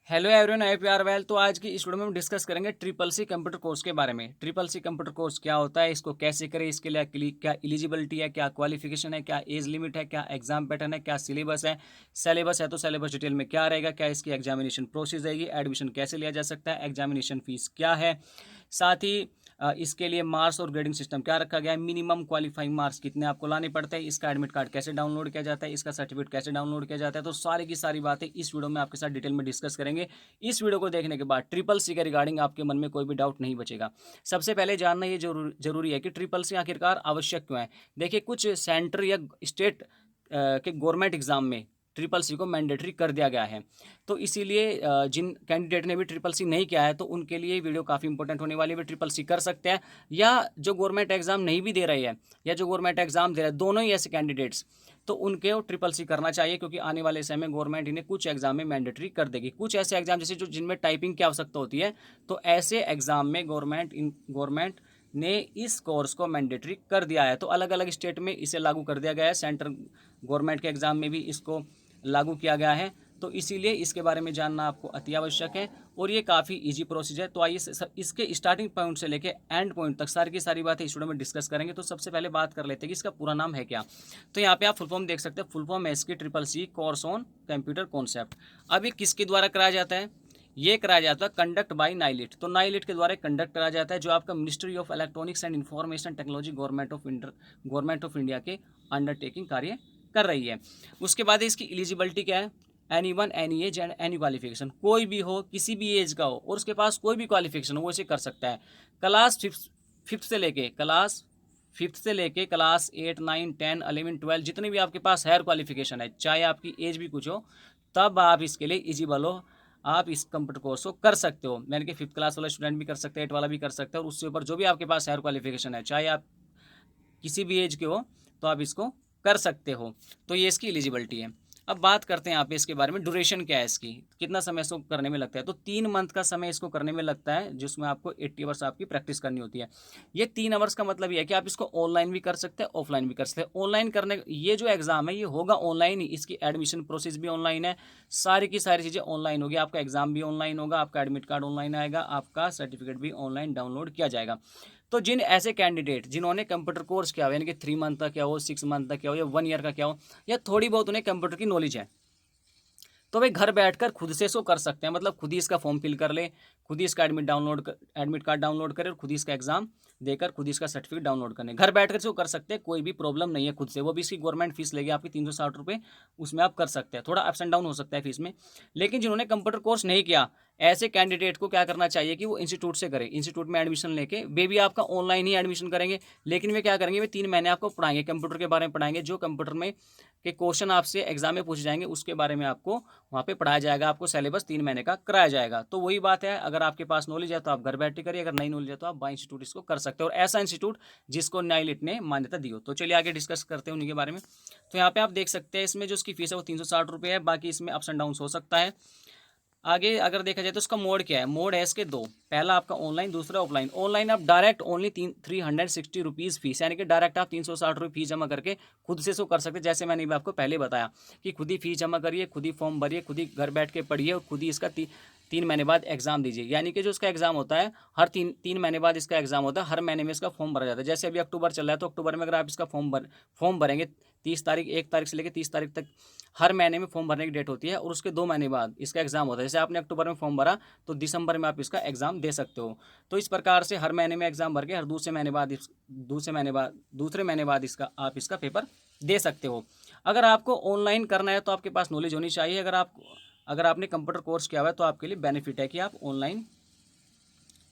Hello everyone, I P R well. तो आज की इस वीडियो में हम डिस्कस करेंगे ट्रिपल सी कंप्यूटर कोर्स के बारे में। ट्रिपल सी कंप्यूटर कोर्स क्या होता है, इसको कैसे करें, इसके लिए क्या एलिजिबिलिटी है, क्या क्वालिफिकेशन है, क्या एज लिमिट है, क्या एग्जाम पैटर्न है, क्या सिलेबस है। सिलेबस है तो सिलेबस डिटेल में क्या रहेगा, क्या इसकी एग्जामिनेशन प्रोसेस रहेगी, एडमिशन कैसे लिया जा सकता है, एग्जामिनेशन फीस क्या है, साथ ही इसके लिए मार्क्स और ग्रेडिंग सिस्टम क्या रखा गया है, मिनिमम क्वालिफाइंग मार्क्स कितने आपको लाने पड़ते हैं, इसका एडमिट कार्ड कैसे डाउनलोड किया जाता है, इसका सर्टिफिकेट कैसे डाउनलोड किया जाता है। तो सारी की सारी बातें इस वीडियो में आपके साथ डिटेल में डिस्कस करेंगे। इस वीडियो को देखने के बाद ट्रिपल सी के रिगार्डिंग आपके मन में कोई भी डाउट नहीं बचेगा। सबसे पहले जानना ये जरूरी है कि ट्रिपल सी आखिरकार आवश्यक क्यों है। देखिए, कुछ सेंटर या स्टेट के गवर्नमेंट एग्जाम में ट्रिपल सी को मैंडेटरी कर दिया गया है। तो इसीलिए जिन कैंडिडेट ने भी ट्रिपल सी नहीं किया है तो उनके लिए वीडियो काफ़ी इंपॉर्टेंट होने वाली है। वे ट्रिपल सी कर सकते हैं, या जो गवर्नमेंट एग्जाम नहीं भी दे रही है या जो गवर्नमेंट एग्जाम दे रहे हैं, दोनों ही ऐसे कैंडिडेट्स, तो उनके ट्रिपल सी करना चाहिए, क्योंकि आने वाले समय में गवर्नमेंट इन्हें कुछ एग्जाम में मैंडेटरी कर देगी। कुछ ऐसे एग्जाम जैसे जो जिनमें टाइपिंग की आवश्यकता होती है, तो ऐसे एग्जाम में गवर्नमेंट ने इस कोर्स को मैंडेटरी कर दिया है। तो अलग अलग स्टेट में इसे लागू कर दिया गया है, सेंट्रल गवर्नमेंट के एग्जाम में भी इसको लागू किया गया है। तो इसीलिए इसके बारे में जानना आपको अति आवश्यक है, और ये काफ़ी इजी प्रोसीजर है। तो आइए इसके स्टार्टिंग पॉइंट से लेके एंड पॉइंट तक सारी की सारी बातें इस वीडियो में डिस्कस करेंगे। तो सबसे पहले बात कर लेते हैं कि इसका पूरा नाम है क्या। तो यहाँ पे आप फुल फॉर्म देख सकते हैं। फुल फॉर्म है इसकी triple C course on computer concept. अब ये किसके द्वारा कराया जाता है? ये कराया जाता है कंडक्ट बाय नाइलिट। तो नाइलिट के द्वारा कंडक्ट कराया जाता है, जो आपका ministry of electronics and information technology government of India के अंडरटेकिंग कार्य कर रही है। उसके बाद इसकी एलिजिबिलिटी क्या है? Any one, any as and any qualification. कोई भी हो, किसी भी एज का हो और उसके पास कोई भी क्वालिफिकेशन हो, वो इसे कर सकता है। क्लास फिफ्थ से लेके क्लास 8, 9, 10, 11, 12 जितनी भी आपके पास हायर क्वालिफिकेशन है, चाहे आपकी एज भी कुछ हो, तब आप इसके लिए एलिजिबल हो। आप इस कंप्यूटर कोर्स को कर सकते हो। यानी कि 5th क्लास वाला स्टूडेंट भी कर सकते हैं, 8 वाला भी कर सकते हैं, और उससे ऊपर जो भी आपके पास हायर क्वालिफिकेशन है, चाहे आप किसी भी एज के हो, तो आप इसको कर सकते हो। तो ये इसकी एलिजिबिलिटी है। अब बात करते हैं यहाँ पे इसके बारे में, ड्यूरेशन क्या है इसकी, कितना समय इसको करने में लगता है। तो 3 मंथ का समय इसको करने में लगता है, जिसमें आपको 80 आवर्स आपकी प्रैक्टिस करनी होती है। ये 3 आवर्स का मतलब ये है कि आप इसको ऑनलाइन भी कर सकते हैं, ऑफलाइन भी कर सकते हैं। ऑनलाइन करने, ये जो एग्जाम है ये होगा ऑनलाइन ही, इसकी एडमिशन प्रोसेस भी ऑनलाइन है, सारी की सारी चीज़ें ऑनलाइन होगी। आपका एग्जाम भी ऑनलाइन होगा, आपका एडमिट कार्ड ऑनलाइन आएगा, आपका सर्टिफिकेट भी ऑनलाइन डाउनलोड किया जाएगा। तो जिन ऐसे कैंडिडेट जिन्होंने कंप्यूटर कोर्स किया हो, यानी कि 3 मंथ का क्या हो, 6 मंथ का क्या हो, या 1 ईयर का क्या हो, या थोड़ी बहुत उन्हें कंप्यूटर की नॉलेज है, तो वे घर बैठकर खुद से इसको कर सकते हैं। मतलब खुद ही इसका फॉर्म फिल कर ले, खुद ही इसका एडमिट कार्ड डाउनलोड करे, और खुद ही इसका एग्जाम देकर खुद ही इसका सर्टिफिकेट डाउनलोड करने, घर बैठकर इसको कर सकते हैं। कोई भी प्रॉब्लम नहीं है खुद से। वो भी इसकी गवर्नमेंट फीस लेगी आपकी 360 रुपये, उसमें आप कर सकते हैं। थोड़ा अप्स एंड डाउन हो सकता है फीस में। लेकिन जिन्होंने कंप्यूटर कोर्स नहीं किया, ऐसे कैंडिडेट को क्या करना चाहिए कि वो इंस्टीट्यूट से करें। इंस्टीट्यूट में एडमिशन लेके वे भी आपका ऑनलाइन ही एडमिशन करेंगे, लेकिन वे क्या करेंगे, वे 3 महीने आपको पढ़ाएंगे, कंप्यूटर के बारे में पढ़ाएंगे। जो कंप्यूटर में के क्वेश्चन आपसे एग्जाम में पूछे जाएंगे, उसके बारे में आपको वहाँ पे पढ़ाया जाएगा। आपको सिलेबस 3 महीने का कराया जाएगा। तो वही बात है, अगर आपके पास नॉलेज है तो आप घर बैठे करिए, अगर नहीं नॉलेज है तो आप बाय इंस्टीट्यूट इसको कर सकते हो, और ऐसा इंस्टीट्यूट जिसको नाइलिट ने मान्यता दी हो। तो चलिए आगे डिस्कस करते हैं उन्हीं के बारे में। तो यहाँ पे आप देख सकते हैं, इसमें जो उसकी फीस है वो 360 रुपये है। बाकी इसमें अप्स एंड डाउन हो सकता है। आगे अगर देखा जाए तो उसका मोड क्या है। मोड है इसके 2, पहला आपका ऑनलाइन, दूसरा ऑफलाइन। ऑनलाइन आप डायरेक्ट ओनली 360 रुपीज़ फीस, यानी कि डायरेक्ट आप 360 रुपये फीस जमा करके खुद से इसको कर सकते हैं। जैसे मैंने आपको पहले बताया कि खुद ही फीस जमा करिए, खुद ही फॉर्म भरिए, खुद ही घर बैठ के पढ़िए, और खुद ही इसका 3 महीने बाद एग्जाम दीजिए। यानी कि जो इसका एग्जाम होता है, हर तीन महीने बाद इसका एग्जाम होता है, हर महीने में इसका फॉर्म भरा जाता है। जैसे अभी अक्टूबर चल रहा है, तो अक्टूबर में अगर आप इसका फॉर्म भरेंगे 30 तारीख, 1 तारीख से लेकर 30 तारीख तक हर महीने में फॉर्म भरने की डेट होती है, और उसके 2 महीने बाद इसका एग्जाम होता है। जैसे आपने अक्टूबर में फॉर्म भरा, तो दिसंबर में आप इसका एग्जाम दे सकते हो। तो इस प्रकार से हर महीने में एग्जाम भर के हर दूसरे महीने बाद इसका आप इसका पेपर दे सकते हो। अगर आपको ऑनलाइन करना है तो आपके पास नॉलेज होनी चाहिए। अगर आपने कंप्यूटर कोर्स किया हुआ है तो आपके लिए बेनिफिट है कि आप ऑनलाइन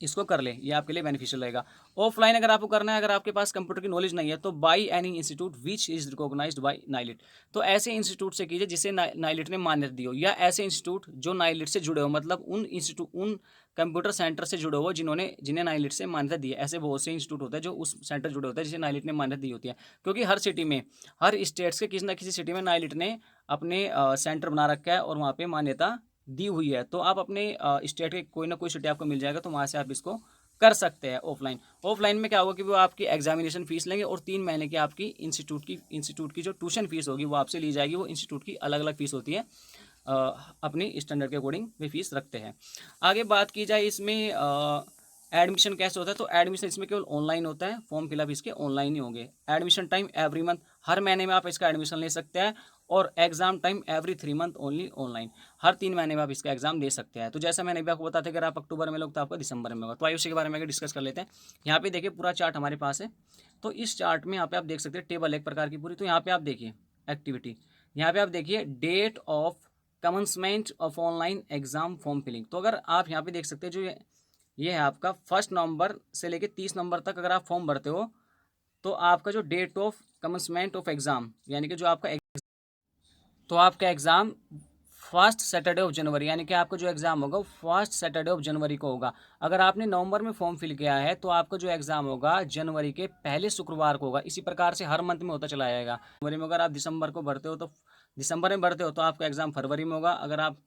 इसको कर ले, ये आपके लिए बेनिफिशियल रहेगा। ऑफलाइन अगर आपको करना है, अगर आपके पास कंप्यूटर की नॉलेज नहीं है, तो by any institute which is recognised by NIELIT. तो ऐसे इंस्टीट्यूट से कीजिए जिसे नाइलिट ने मान्यता दी हो, या ऐसे इंस्टीट्यूट जो नाइलिट से जुड़े हो, मतलब उन कंप्यूटर सेंटर से जुड़े हो जिन्हें नाइलिट से मान्यता दी है। ऐसे बहुत से इंस्टीट्यूट होते हैं जो उस सेंटर जुड़े होते हैं जिसे नाइलिट ने मान्यता दी होती है। क्योंकि हर सिटी में, हर स्टेट्स के किसी ना किसी सिटी में नाइलिट ने अपने सेंटर बना रखा है और वहाँ पे मान्यता दी हुई है। तो आप अपने स्टेट के कोई ना कोई सिटी आपको मिल जाएगा, तो वहाँ से आप इसको कर सकते हैं। ऑफलाइन में क्या होगा कि वो आपकी एग्जामिनेशन फीस लेंगे, और 3 महीने की आपकी इंस्टीट्यूट की जो ट्यूशन फीस होगी वो आपसे ली जाएगी। वो इंस्टीट्यूट की अलग अलग फीस होती है, अपनी स्टैंडर्ड के अकॉर्डिंग वे फीस रखते हैं। आगे बात की जाए इसमें एडमिशन कैसे होता है, तो एडमिशन इसमें केवल ऑनलाइन होता है, फॉर्म फिलअप इसके ऑनलाइन ही होंगे। एडमिशन टाइम एवरी मंथ, हर महीने में आप इसका एडमिशन ले सकते हैं, और exam time every 3 month only online, हर 3 महीने में आप इसका एग्जाम दे सकते हैं। तो जैसा मैंने भी आपको बताया था, अगर आप अक्टूबर में लोग तो आपका दिसंबर में होगा। तो आइए उसी के बारे में आगे डिस्कस कर लेते हैं। यहाँ पे देखिए पूरा चार्ट हमारे पास है। तो इस चार्ट में यहाँ पे आप देख सकते हैं टेबल एक प्रकार की पूरी। तो यहाँ पे आप देखिए एक्टिविटी, यहाँ पे आप देखिए date of commencement of online exam form filling. तो अगर आप यहाँ पे देख सकते हैं जो ये है आपका 1 नवंबर से लेकर 30 नवंबर तक अगर आप फॉर्म भरते हो, तो आपका जो date of commencement of exam, यानी कि जो आपका तो आपका एग्ज़ाम 1 सैटरडे ऑफ जनवरी, यानी कि आपका जो एग्ज़ाम होगा वो 1 सैटरडे ऑफ जनवरी को होगा। अगर आपने नवंबर में फॉर्म फिल किया है तो आपका जो एग्ज़ाम होगा जनवरी के पहले शुक्रवार को होगा। इसी प्रकार से हर मंथ में होता चला जाएगा। जनवरी में अगर आप दिसंबर को भरते हो तो दिसंबर में भरते हो तो आपका एग्ज़ाम फरवरी में होगा। अगर आप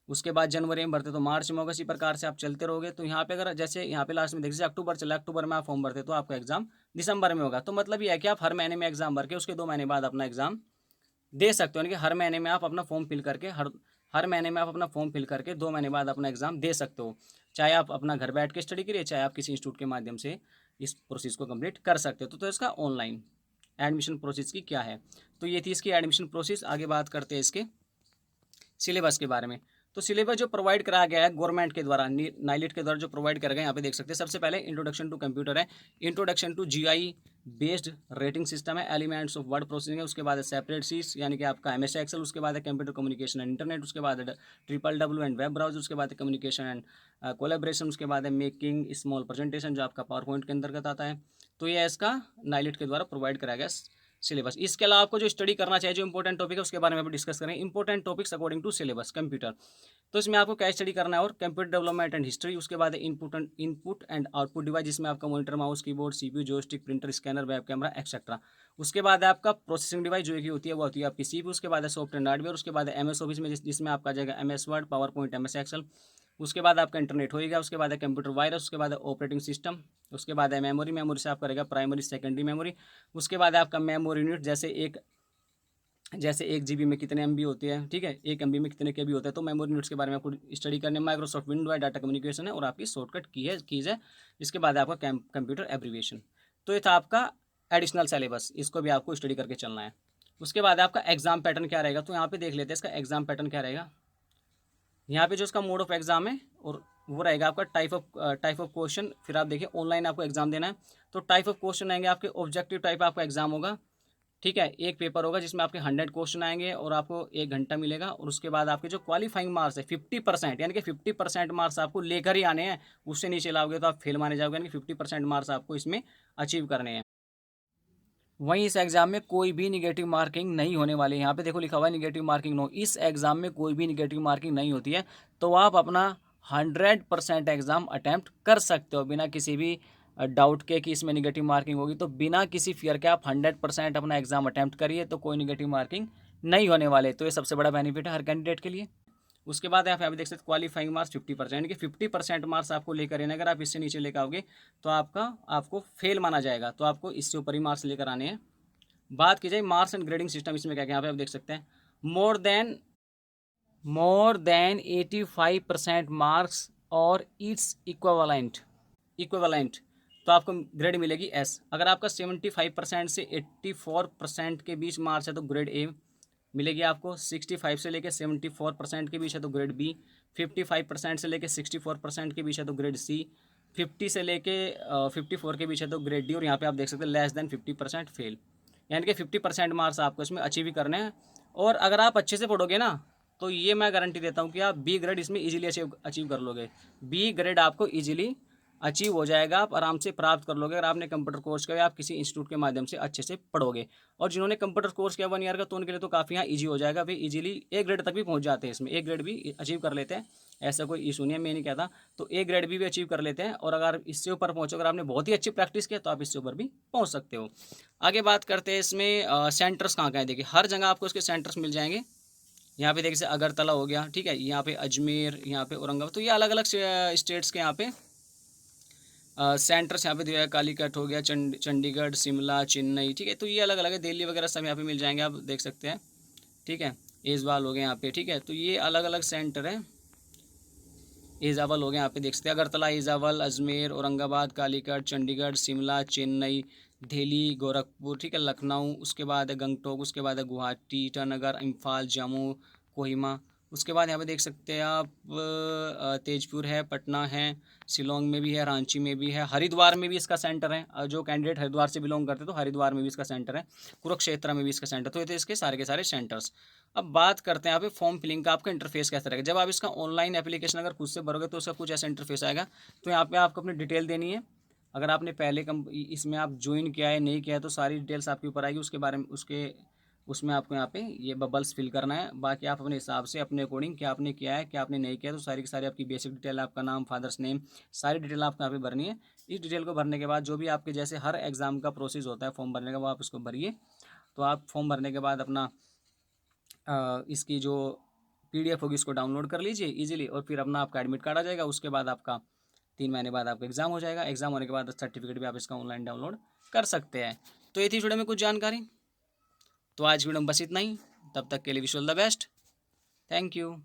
उसके बाद जनवरी में भरते तो मार्च में होगा। इसी प्रकार से आप चलते रहोगे। तो यहाँ पे अगर जैसे यहाँ पे लास्ट में देखिए अक्टूबर चला, अक्टूबर में आप फॉर्म भरते तो आपका एग्ज़ाम दिसंबर में होगा। तो मतलब ये है कि आप हर महीने में एग्ज़ाम भर के उसके 2 महीने बाद अपना एग्ज़ाम दे सकते हो, यानी कि हर महीने में आप अपना फॉर्म फिल करके हर महीने में आप अपना फॉर्म फिल करके 2 महीने बाद अपना एग्ज़ाम दे सकते हो। चाहे आप अपना घर बैठ के स्टडी करिए, चाहे आप किसी इंस्टीट्यूट के माध्यम से इस प्रोसेस को कंप्लीट कर सकते हो। तो इसका ऑनलाइन एडमिशन प्रोसेस की क्या है, तो ये थी इसकी एडमिशन प्रोसेस। आगे बात करते हैं इसके सिलेबस के बारे में। तो सिलेबस जो प्रोवाइड कराया गया है गवर्नमेंट के द्वारा, नाइलिट के द्वारा जो प्रोवाइड कर गए यहाँ पे देख सकते हैं। सबसे पहले इंट्रोडक्शन टू कंप्यूटर है, introduction to GUI based rating system है, एलिमेंट्स ऑफ वर्ड प्रोसेसिंग है, उसके बाद है सेपरेट शीट्स यानी कि आपका एमएस एक्सेल, उसके बाद है कंप्यूटर कम्युनिकेशन एंड इंटरनेट, उसके बाद है WWW एंड वेब ब्राउजर, उसके बाद है कम्युनिकेशन एंड कोलेब्रेशन, उसके बाद है मेकिंग स्मॉल प्रेजेंटेशन जो आपका पावर पॉइंट के अंतर्गत आता है। तो ये इसका नाइलिट के द्वारा प्रोवाइड कराया गया सिलेबस। इसके अलावा आपको जो स्टडी करना चाहिए, जो इंपॉर्टेंट टॉपिक है उसके बारे में भी डिस्कस करें। Important topics according to syllabus computer, तो इसमें आपको क्या स्टडी करना है, और कंप्यूटर डेवलपमेंट एंड हिस्ट्री, उसके बाद इनपुट एंड आउटपुट डिवाइस जिसमें आपका monitor, mouse, keyboard, CPU, joystick, printer, scanner, web camera etcetera. उसके बाद आपका प्रोसेसिंग डिवाइस जो की होती है वो होती है आपकी सीपीयू। उसके बाद है सॉफ्टवेयर एंड हार्डवेयर, उसके बाद एमएस ऑफिस में जिसमें आपका जाएगा MS Word, PowerPoint, MS Excel. उसके बाद आपका इंटरनेट होएगा, उसके बाद है कंप्यूटर वायरस, उसके बाद है ऑपरेटिंग सिस्टम, उसके बाद है मेमोरी, मेमोरी से आपका रहेगा प्राइमरी सेकेंडरी मेमोरी। उसके बाद है आपका मेमोरी यूनिट, जैसे 1 GB में कितने MB होते हैं, ठीक है, 1 MB में कितने KB होते हैं। तो मेमोरी यूनिट्स के बारे में आपको स्टडी करने, माइक्रोसॉफ्ट विंडो है, डाटा कम्युनिकेशन है, और आपकी शॉर्टकट कीज है। इसके बाद आपका कंप्यूटर एब्रीविएशन। तो ये था आपका एडिशनल सिलेबस, इसको भी आपको स्टडी करके चलना है। उसके बाद आपका एग्जाम पैटर्न क्या रहेगा, तो यहाँ पे देख लेते हैं इसका एग्जाम पैटर्न क्या रहेगा। यहाँ पे जो इसका मोड ऑफ एग्जाम है और वो रहेगा आपका टाइप ऑफ क्वेश्चन। फिर आप देखिए ऑनलाइन आपको एग्जाम देना है, तो टाइप ऑफ क्वेश्चन आएंगे आपके ऑब्जेक्टिव टाइप आपका एग्जाम होगा, ठीक है। एक पेपर होगा जिसमें आपके 100 क्वेश्चन आएंगे और आपको 1 घंटा मिलेगा। और उसके बाद आपके जो क्वालिफाइंग मार्क्स है 50%, यानी कि 50% मार्क्स आपको लेकर ही आने हैं। उससे नीचे लाओगे तो आप फेल माने जाओगे, यानी कि 50% मार्क्स आपको इसमें अचीव करने हैं। वहीं इस एग्जाम में कोई भी निगेटिव मार्किंग नहीं होने वाली है। यहाँ पे देखो लिखा हुआ है निगेटिव मार्किंग नो। इस एग्जाम में कोई भी निगेटिव मार्किंग नहीं होती है। तो आप अपना 100% एग्जाम अटैम्प्ट कर सकते हो बिना किसी भी डाउट के कि इसमें निगेटिव मार्किंग होगी। तो बिना किसी फियर के आप 100% अपना एग्जाम अटैम्प्ट करिए, तो कोई निगेटिव मार्किंग नहीं होने वाले। तो ये सबसे बड़ा बेनिफिट है हर कैंडिडेट के लिए। उसके बाद आप यहाँ पे देख सकते क्वालिफाइंग मार्क्स 50%, यानी कि 50% मार्क्स आपको लेकर आने। अगर आप इससे नीचे लेकर आओगे तो आपको फेल माना जाएगा। तो आपको इससे ऊपर ही मार्क्स लेकर आने हैं। बात की जाए मार्क्स एंड ग्रेडिंग सिस्टम, इसमें क्या क्या यहाँ पे आप देख सकते हैं मोर देन 85% मार्क्स और इट्स इक्विवेलेंट तो आपको ग्रेड मिलेगी S। अगर आपका 75% से 84% के बीच मार्क्स है तो ग्रेड A मिलेगी आपको। 65 से लेकर 74% के बीच है तो ग्रेड B। 55% से लेकर 64% के बीच है तो ग्रेड C। 50 से लेके 54 के बीच है तो ग्रेड D। और यहाँ पे आप देख सकते हैं लेस देन 50% फेल, यानी कि 50% मार्क्स आपको इसमें अचीव ही करने हैं। और अगर आप अच्छे से पढ़ोगे ना तो ये मैं गारंटी देता हूँ कि आप B ग्रेड इसमें इजीली अचीव कर लोगे। B ग्रेड आपको इजीली अचीव हो जाएगा, आप आराम से प्राप्त कर लोगे अगर आपने कंप्यूटर कोर्स किया या आप किसी इंस्टीट्यूट के माध्यम से अच्छे से पढ़ोगे। और जिन्होंने कंप्यूटर कोर्स किया 1 ईयर का तो उनके लिए तो काफ़ी यहाँ ईजी हो जाएगा, वे इजीली A ग्रेड तक भी पहुँच जाते हैं, इसमें A ग्रेड भी अचीव कर लेते हैं। ऐसा कोई इशू नहीं है, मैं नहीं कहता। तो A ग्रेड भी अचीव कर लेते हैं। और अगर इससे ऊपर पहुँचो, अगर आपने बहुत ही अच्छी प्रैक्टिस किया तो आप इससे ऊपर भी पहुँच सकते हो। आगे बात करते हैं इसमें सेंटर्स कहाँ हैं। देखिए हर जगह आपको इसके सेंटर्स मिल जाएंगे। यहाँ पे देखिए अगरतला हो गया, ठीक है, यहाँ पे अजमेर, यहाँ पे औरंगाबाद। तो ये अलग अलग स्टेट्स के यहाँ पे सेंटर्स यहाँ पे दिया है। कालीकट हो गया, चंडीगढ़, शिमला, चेन्नई, ठीक है। तो ये अलग अलग है, दिल्ली वगैरह सब यहाँ पे मिल जाएंगे, आप देख सकते हैं, ठीक है। एजवाल हो गए यहाँ पे, ठीक है। तो ये अलग अलग सेंटर है। एजावल हो गए यहाँ पे देख सकते हैं, अगरतला, एजावल, अजमेर, औरंगाबाद, कालीकट, चंडीगढ़, शिमला, चेन्नई, दिल्ली, गोरखपुर, ठीक है, लखनऊ, उसके बाद है गंगटोक, उसके बाद है गुवाहाटी, ईटानगर, इम्फाल, जम्मू, कोहिमा। उसके बाद यहाँ पे देख सकते हैं आप तेजपुर है, पटना है, शिलोंग में भी है, रांची में भी है, हरिद्वार में भी इसका सेंटर है। जो कैंडिडेट हरिद्वार से बिलोंग करते हैं तो हरिद्वार में भी इसका सेंटर है, कुरुक्षेत्र में भी इसका सेंटर। तो ये थे इसके सारे के सारे सेंटर्स। अब बात करते हैं यहाँ पे फॉर्म फिलिंग का, आपका इंटरफेस कैसा रहेगा। जब आप इसका ऑनलाइन एप्लीकेशन अगर खुद से भरोगे तो उसका कुछ ऐसा इंटरफेस आएगा। तो यहाँ पे आपको अपनी डिटेल देनी है। अगर आपने पहले इसमें आप ज्वाइन किया है नहीं किया है तो सारी डिटेल्स आपके ऊपर आएगी, उसके बारे में उसमें आपको यहाँ पे ये बबल्स फिल करना है। बाकी आप अपने हिसाब से अपने अकॉर्डिंग क्या आपने किया है क्या आपने नहीं किया, तो सारी की सारी आपकी बेसिक डिटेल, आपका नाम, फादर्स नेम, सारी डिटेल आपको यहाँ पे भरनी है। इस डिटेल को भरने के बाद जो भी आपके जैसे हर एग्ज़ाम का प्रोसेस होता है फॉर्म भरने का, वो आप उसको भरिए। तो आप फॉर्म भरने के बाद अपना इसकी जो पीडीएफ होगी इसको डाउनलोड कर लीजिए इजीली, और फिर अपना आपका एडमिट कार्ड आ जाएगा। उसके बाद आपका 3 महीने बाद आपका एग्ज़ाम हो जाएगा। एग्ज़ाम होने के बाद सर्टिफिकेट भी आप इसका ऑनलाइन डाउनलोड कर सकते हैं। तो ये थी वीडियो में कुछ जानकारी। तो आज वीडियो में बस इतना ही। तब तक के लिए wish all the best. Thank you.